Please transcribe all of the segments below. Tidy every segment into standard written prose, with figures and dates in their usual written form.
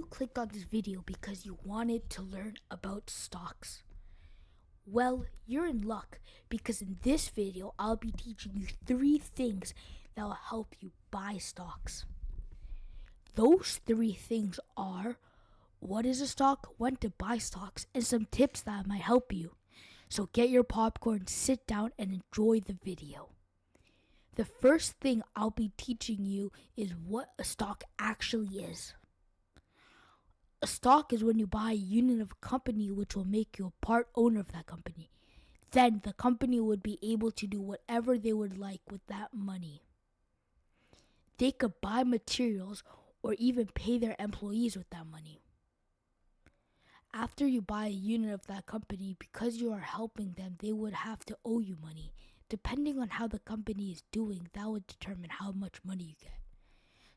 clicked on this video because you wanted to learn about stocks. Well, you're in luck because in this video, I'll be teaching you 3 things that will help you buy stocks. Those 3 things are what is a stock, when to buy stocks, and some tips that might help you. So get your popcorn, sit down, and enjoy the video. The first thing I'll be teaching you is what a stock actually is. A stock is when you buy a unit of a company which will make you a part owner of that company. Then the company would be able to do whatever they would like with that money. They could buy materials or even pay their employees with that money. After you buy a unit of that company, because you are helping them, they would have to owe you money. Depending on how the company is doing, that would determine how much money you get.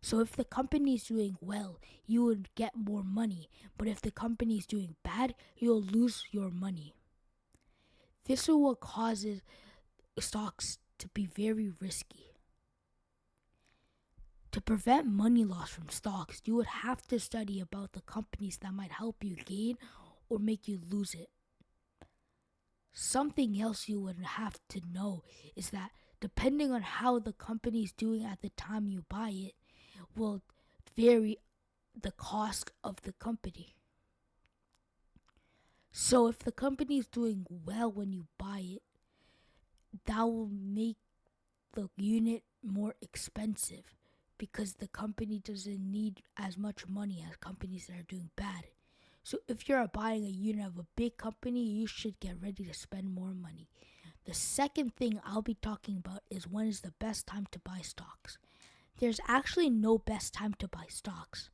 So if the company is doing well, you would get more money. But if the company is doing bad, you'll lose your money. This is what causes stocks to be very risky. To prevent money loss from stocks, you would have to study about the companies that might help you gain or make you lose it. Something else you would have to know is that depending on how the company is doing at the time you buy it, will vary the cost of the company. So if the company is doing well when you buy it, that will make the unit more expensive because the company doesn't need as much money as companies that are doing bad. So if you're buying a unit of a big company, you should get ready to spend more money. The second thing I'll be talking about is when is the best time to buy stocks. There's actually no best time to buy stocks.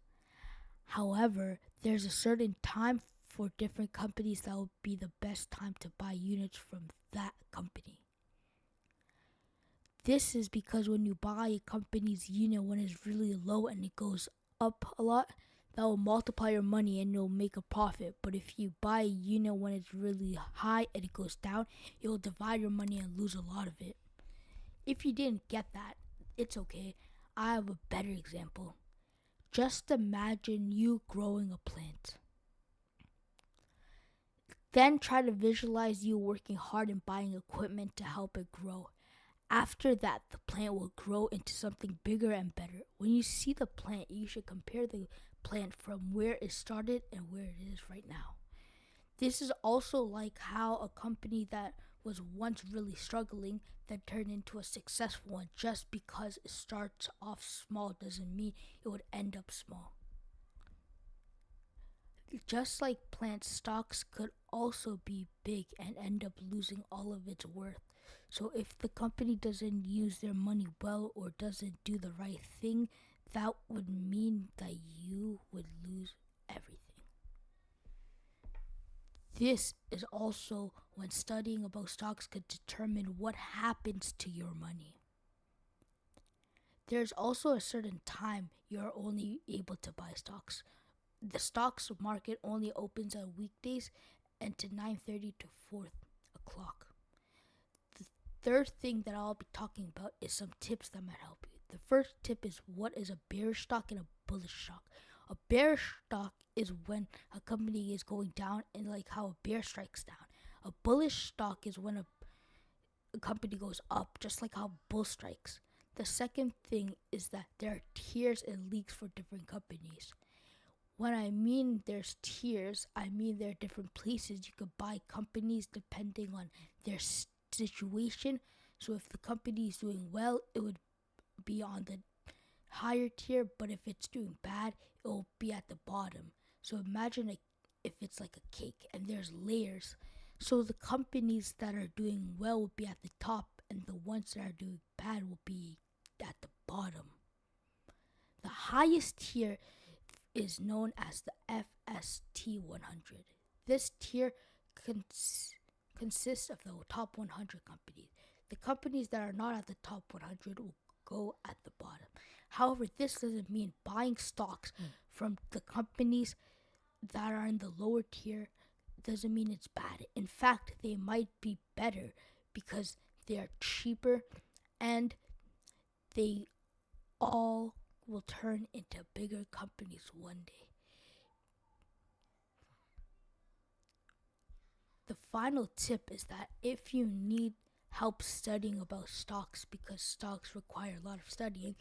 However, there's a certain time for different companies that will be the best time to buy units from that company. This is because when you buy a company's unit when it's really low and it goes up a lot, that will multiply your money and you'll make a profit. But if you buy a unit when it's really high and it goes down, you'll divide your money and lose a lot of it. If you didn't get that, it's okay. I have a better example. Just imagine you growing a plant. Then try to visualize you working hard and buying equipment to help it grow. After that, the plant will grow into something bigger and better. When you see the plant, you should compare the plant from where it started and where it is right now. This is also like how a company that was once really struggling that turned into a successful one. Just because it starts off small doesn't mean it would end up small. Just like plant stocks could also be big and end up losing all of its worth. So if the company doesn't use their money well or doesn't do the right thing, that would mean that you would lose everything. This is also when studying about stocks could determine what happens to your money. There's also a certain time you're only able to buy stocks. The stocks market only opens on weekdays and to 9:30 to 4 o'clock. The third thing that I'll be talking about is some tips that might help you. The first tip is what is a bearish stock and a bullish stock. A bearish stock is when a company is going down and like how a bear strikes down. A bullish stock is when a company goes up, just like how a bull strikes. The second thing is that there are tiers and leagues for different companies. When I mean there's tiers, I mean there are different places you could buy companies depending on their situation. So if the company is doing well, it would be on the higher tier, but if it's doing bad, it will be at the bottom. So imagine if it's like a cake and there's layers. So the companies that are doing well will be at the top and the ones that are doing bad will be at the bottom. The highest tier is known as the FST 100. This tier consists of the top 100 companies. The companies that are not at the top 100 will go at the bottom. However, this doesn't mean buying stocks from the companies that are in the lower tier doesn't mean it's bad. In fact, they might be better because they are cheaper and they all will turn into bigger companies one day. the final tip is that if you need help studying about stocks, because stocks require a lot of studying,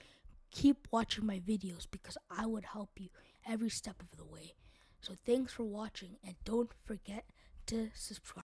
keep watching my videos because I would help you every step of the way. So thanks for watching, and don't forget to subscribe.